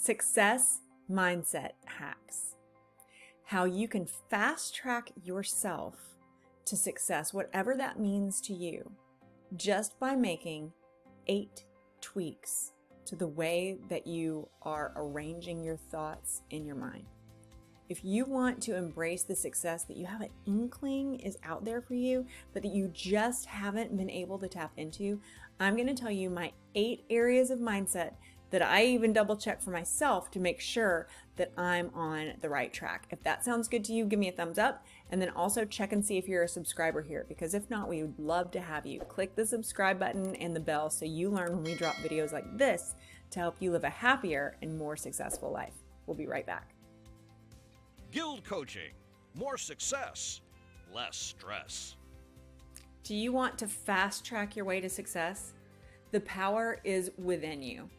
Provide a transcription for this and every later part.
Success mindset hacks. How you can fast track yourself to success, whatever that means to you, just by making 8 tweaks to the way that you are arranging your thoughts in your mind. If you want to embrace the success that you have an inkling is out there for you, but that you just haven't been able to tap into, I'm going to tell you my 8 areas of mindset that I even double check for myself to make sure that I'm on the right track. If that sounds good to you, give me a thumbs up, and then also check and see if you're a subscriber here, because if not, we would love to have you. Click the subscribe button and the bell so you learn when we drop videos like this to help you live a happier and more successful life. We'll be right back. GILD Coaching. More success, less stress. Do you want to fast track your way to success? The power is within you.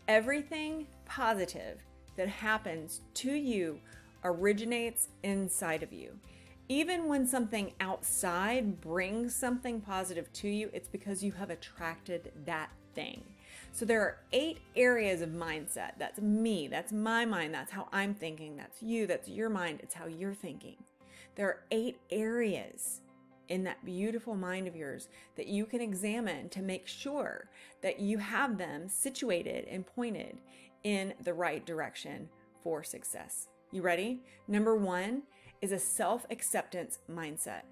Everything positive that happens to you originates inside of you. Even when something outside brings something positive to you, it's because you have attracted that thing. So there are 8 areas of mindset. That's me, that's my mind, that's how I'm thinking, that's you, that's your mind, it's how you're thinking. There are 8 areas in that beautiful mind of yours that you can examine to make sure that you have them situated and pointed in the right direction for success. You ready? Number 1 is a self-acceptance mindset.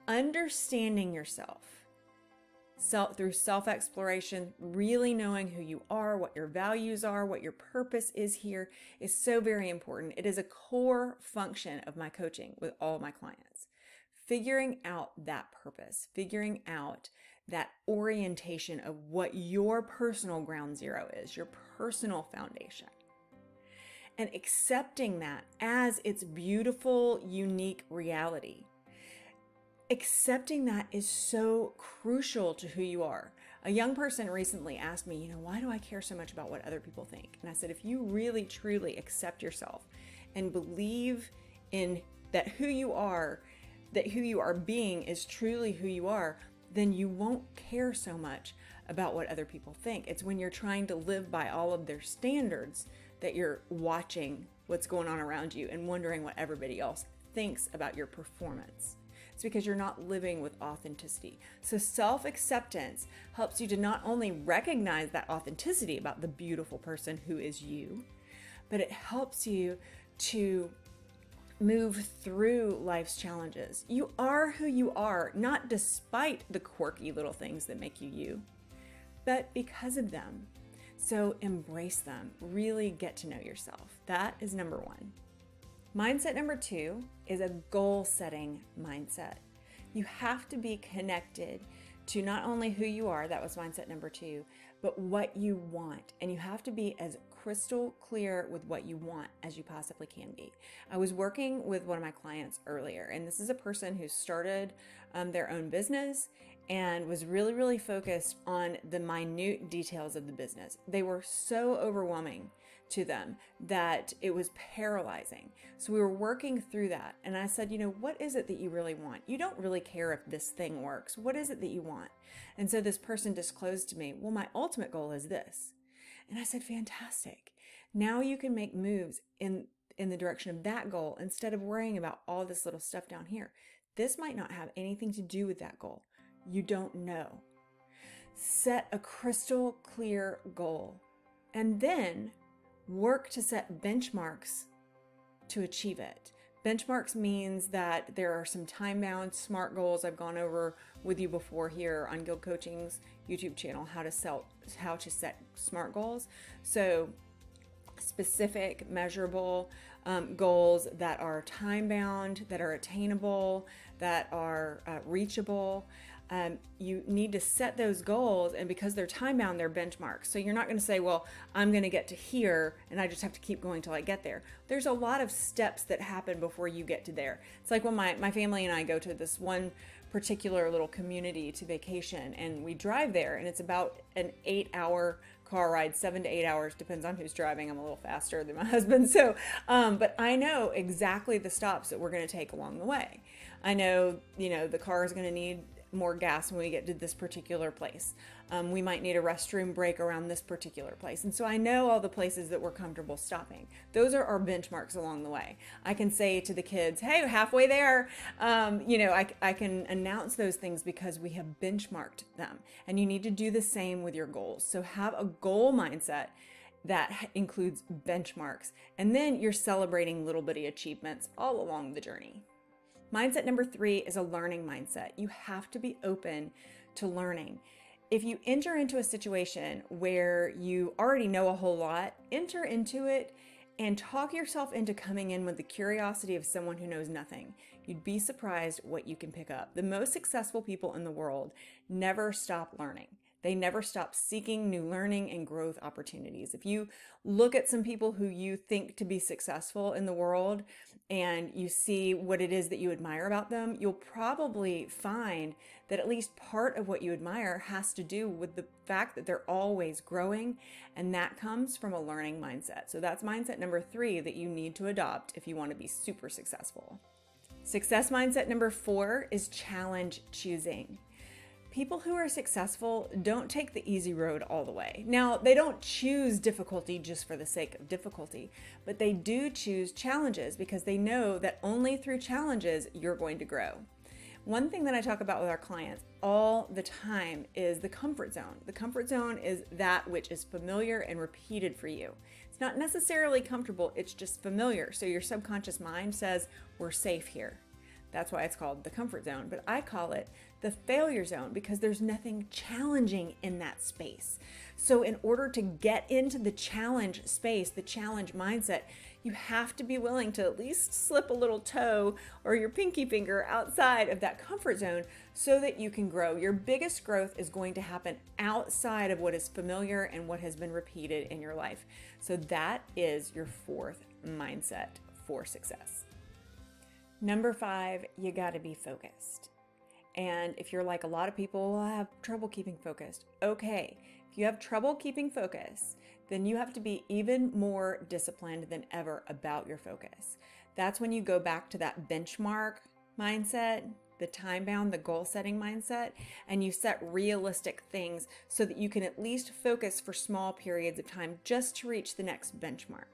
Understanding yourself through self-exploration, really knowing who you are, what your values are, what your purpose is here is so very important. It is a core function of my coaching with all my clients. Figuring out that purpose, figuring out that orientation of what your personal ground zero is, your personal foundation, and accepting that as its beautiful, unique reality. Accepting that is so crucial to who you are. A young person recently asked me, why do I care so much about what other people think? And I said, if you really, truly accept yourself and believe in that who you are being is truly who you are, then you won't care so much about what other people think. It's when you're trying to live by all of their standards that you're watching what's going on around you and wondering what everybody else thinks about your performance. It's because you're not living with authenticity. So self-acceptance helps you to not only recognize that authenticity about the beautiful person who is you, but it helps you to move through life's challenges. You are who you are, not despite the quirky little things that make you you, but because of them. So embrace them. Really get to know yourself. That is number 1. Mindset number 2 is a goal-setting mindset. You have to be connected to not only who you are, that was mindset number 2, but what you want. And you have to be as crystal clear with what you want as you possibly can be. I was working with one of my clients earlier, and this is a person who started their own business and was really, really focused on the minute details of the business. They were so overwhelming to them that it was paralyzing. So we were working through that. And I said, what is it that you really want? You don't really care if this thing works. What is it that you want? And so this person disclosed to me, well, my ultimate goal is this. And I said, fantastic. Now you can make moves in the direction of that goal instead of worrying about all this little stuff down here. This might not have anything to do with that goal. You don't know. Set a crystal clear goal and then work to set benchmarks to achieve it. Benchmarks means that there are some time-bound SMART goals I've gone over with you before here on GILD Coaching's YouTube channel, how to set SMART goals. So specific, measurable goals that are time-bound, that are attainable, that are reachable. You need to set those goals, and because they're time-bound, they're benchmarks. So you're not going to say, well, I'm going to get to here and I just have to keep going till I get there. There's a lot of steps that happen before you get to there. It's like when my family and I go to this one particular little community to vacation, and we drive there, and it's about an 8-hour car ride, 7 to 8 hours, depends on who's driving. I'm a little faster than my husband. So, but I know exactly the stops that we're going to take along the way. I know, the car is going to need more gas when we get to this particular place. We might need a restroom break around this particular place. And so I know all the places that we're comfortable stopping. Those are our benchmarks along the way. I can say to the kids, hey, halfway there. I can announce those things because we have benchmarked them. And you need to do the same with your goals. So have a goal mindset that includes benchmarks. And then you're celebrating little bitty achievements all along the journey. Mindset number 3 is a learning mindset. You have to be open to learning. If you enter into a situation where you already know a whole lot, enter into it and talk yourself into coming in with the curiosity of someone who knows nothing. You'd be surprised what you can pick up. The most successful people in the world never stop learning. They never stop seeking new learning and growth opportunities. If you look at some people who you think to be successful in the world and you see what it is that you admire about them, you'll probably find that at least part of what you admire has to do with the fact that they're always growing, and that comes from a learning mindset. So that's mindset number 3 that you need to adopt if you want to be super successful. Success mindset number 4 is challenge choosing. People who are successful don't take the easy road all the way. Now, they don't choose difficulty just for the sake of difficulty, but they do choose challenges because they know that only through challenges you're going to grow. One thing that I talk about with our clients all the time is the comfort zone. The comfort zone is that which is familiar and repeated for you. It's not necessarily comfortable, it's just familiar. So your subconscious mind says, we're safe here. That's why it's called the comfort zone, but I call it the failure zone because there's nothing challenging in that space. So in order to get into the challenge space, the challenge mindset, you have to be willing to at least slip a little toe or your pinky finger outside of that comfort zone so that you can grow. Your biggest growth is going to happen outside of what is familiar and what has been repeated in your life. So that is your 4th mindset for success. Number 5, you got to be focused. And if you're like a lot of people, I have trouble keeping focused. Okay, if you have trouble keeping focus, then you have to be even more disciplined than ever about your focus. That's when you go back to that benchmark mindset, the time-bound, the goal-setting mindset, and you set realistic things so that you can at least focus for small periods of time just to reach the next benchmark.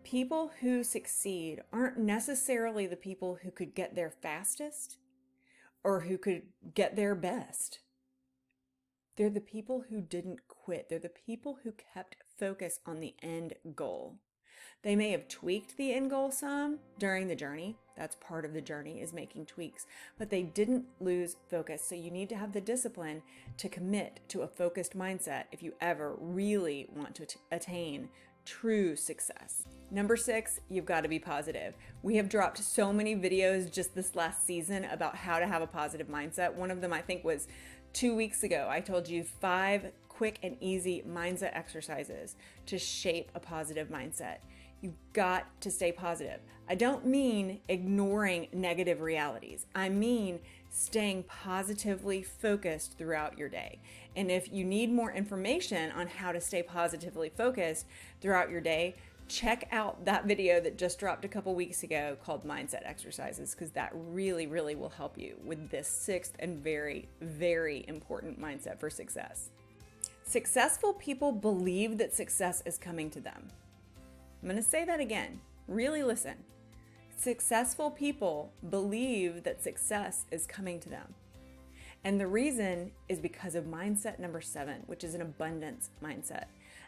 People who succeed aren't necessarily the people who could get there fastest or who could get there best. They're the people who didn't quit. They're the people who kept focus on the end goal. They may have tweaked the end goal some during the journey. That's part of the journey, is making tweaks, but they didn't lose focus. So you need to have the discipline to commit to a focused mindset if you ever really want to attain true success. Number 6, you've got to be positive. We have dropped so many videos just this last season about how to have a positive mindset. One of them I think was 2 weeks ago. I told you 5 quick and easy mindset exercises to shape a positive mindset. You've got to stay positive. I don't mean ignoring negative realities. I mean staying positively focused throughout your day. And if you need more information on how to stay positively focused throughout your day, check out that video that just dropped a couple weeks ago called Mindset Exercises, because that really, really will help you with this 6th and very, very important mindset for success. Successful people believe that success is coming to them. I'm going to say that again. Really listen. Successful people believe that success is coming to them. And the reason is because of mindset number 7, which is an abundance mindset.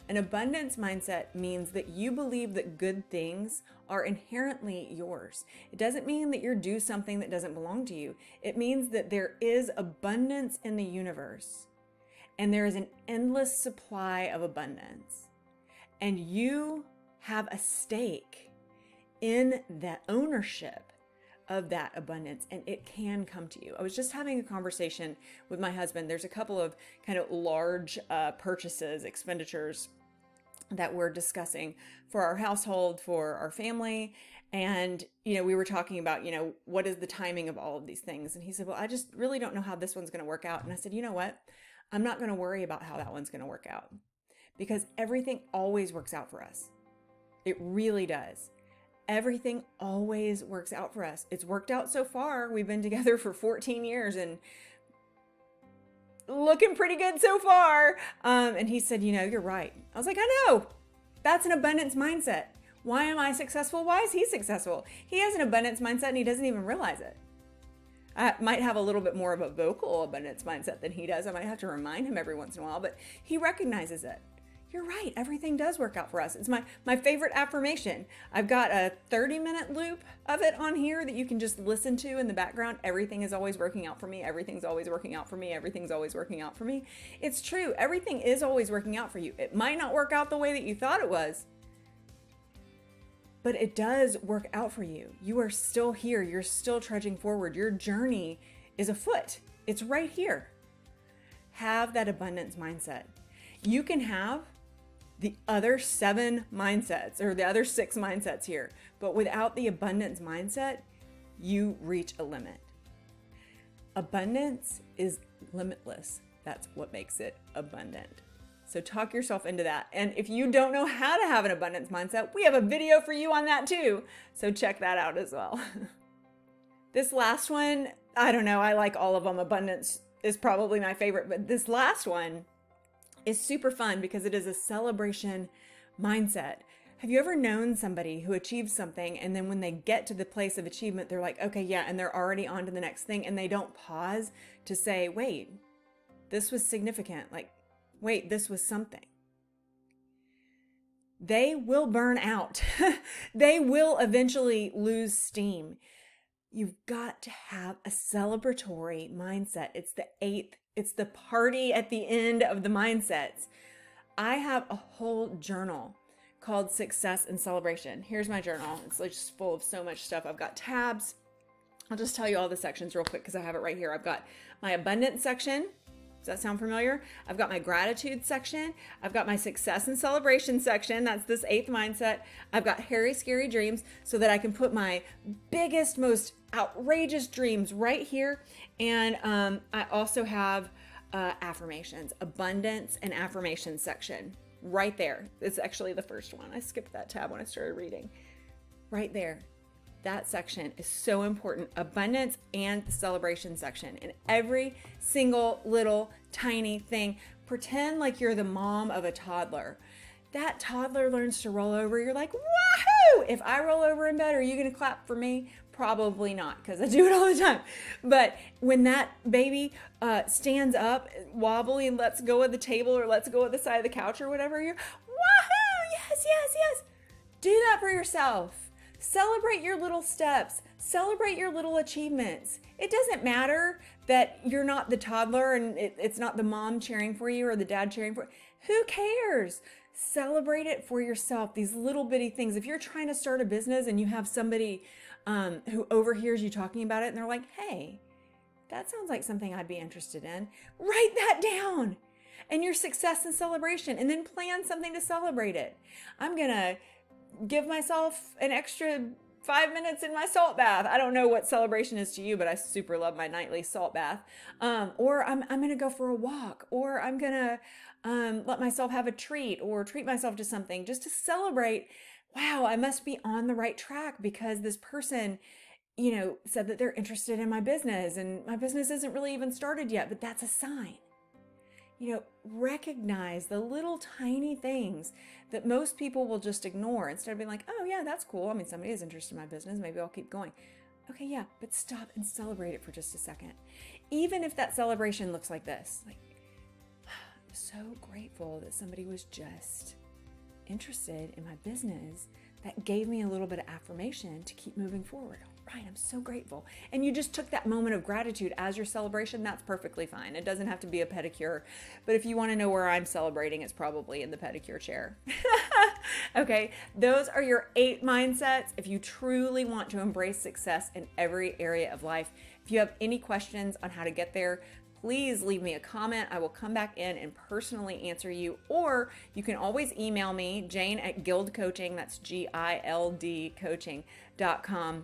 An abundance mindset means that you believe that good things are inherently yours. It doesn't mean that you're due something that doesn't belong to you. It means that there is abundance in the universe, and there is an endless supply of abundance. And you have a stake in the ownership of that abundance, and it can come to you. I was just having a conversation with my husband. There's a couple of kind of large purchases, expenditures that we're discussing for our household, for our family. And, we were talking about, what is the timing of all of these things? And he said, well, I just really don't know how this one's going to work out. And I said, you know what? I'm not going to worry about how that one's going to work out, because everything always works out for us. It really does. everything always works out for us. It's worked out so far. We've been together for 14 years and looking pretty good so far. And he said, you're right. I was like, I know. That's an abundance mindset. Why am I successful? Why is he successful? He has an abundance mindset and he doesn't even realize it. I might have a little bit more of a vocal abundance mindset than he does. I might have to remind him every once in a while, but he recognizes it. You're right. Everything does work out for us. It's my favorite affirmation. I've got a 30-minute loop of it on here that you can just listen to in the background. Everything is always working out for me. Everything's always working out for me. Everything's always working out for me. It's true. Everything is always working out for you. It might not work out the way that you thought it was, but it does work out for you. You are still here. You're still trudging forward. Your journey is afoot. It's right here. Have that abundance mindset. You can have the other 7 mindsets or the other 6 mindsets here, but without the abundance mindset, you reach a limit. Abundance is limitless. That's what makes it abundant. So talk yourself into that. And if you don't know how to have an abundance mindset, we have a video for you on that too. So check that out as well. This last one, I don't know. I like all of them. Abundance is probably my favorite, but this last one is super fun because it is a celebration mindset. Have you ever known somebody who achieves something and then when they get to the place of achievement, they're like, okay, yeah, and they're already on to the next thing and they don't pause to say, wait, this was significant. Like, wait, this was something. They will burn out. They will eventually lose steam. You've got to have a celebratory mindset. It's the 8th. It's the party at the end of the mindsets. I have a whole journal called Success and Celebration. Here's my journal. It's like just full of so much stuff. I've got tabs. I'll just tell you all the sections real quick because I have it right here. I've got my abundance section. Does that sound familiar? I've got my gratitude section. I've got my success and celebration section. That's this 8th mindset. I've got hairy, scary dreams so that I can put my biggest, most outrageous dreams right here. And I also have affirmations, abundance and affirmations section right there. It's actually the first one. I skipped that tab when I started reading. Right there. That section is so important. Abundance and the celebration section. And every single little tiny thing. Pretend like you're the mom of a toddler. That toddler learns to roll over. You're like, woohoo! If I roll over in bed, are you going to clap for me? Probably not, because I do it all the time. But when that baby stands up, wobbly, and lets go of the table or lets go of the side of the couch or whatever, you're, woohoo! Yes, yes, yes. Do that for yourself. Celebrate your little steps. Celebrate your little achievements. It doesn't matter that you're not the toddler and it's not the mom cheering for you or the dad cheering for you. Who cares? Celebrate it for yourself. These little bitty things. If you're trying to start a business and you have somebody who overhears you talking about it and they're like, hey, that sounds like something I'd be interested in. Write that down and your success and celebration, and then plan something to celebrate it. I'm going to give myself an extra 5 minutes in my salt bath. I don't know what celebration is to you, but I super love my nightly salt bath. Or I'm going to go for a walk, or I'm going to let myself have a treat or treat myself to something just to celebrate. Wow, I must be on the right track because this person, said that they're interested in my business and my business isn't really even started yet, but that's a sign. Recognize the little tiny things that most people will just ignore instead of being like, oh yeah, that's cool. I mean, somebody is interested in my business. Maybe I'll keep going. Okay, yeah, but stop and celebrate it for just a second. Even if that celebration looks like this, like, I'm so grateful that somebody was just interested in my business. That gave me a little bit of affirmation to keep moving forward. All right, I'm so grateful. And you just took that moment of gratitude as your celebration. That's perfectly fine. It doesn't have to be a pedicure. But if you want to know where I'm celebrating, it's probably in the pedicure chair. Okay, those are your 8 mindsets. If you truly want to embrace success in every area of life, if you have any questions on how to get there, please leave me a comment. I will come back in and personally answer you, or you can always email me, Jane at GILD Coaching. That's GILD coaching.com.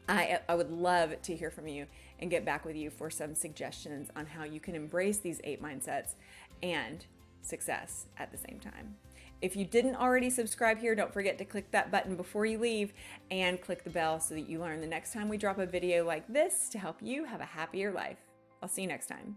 I would love to hear from you and get back with you for some suggestions on how you can embrace these 8 mindsets and success at the same time. If you didn't already subscribe here, don't forget to click that button before you leave and click the bell so that you learn the next time we drop a video like this to help you have a happier life. I'll see you next time.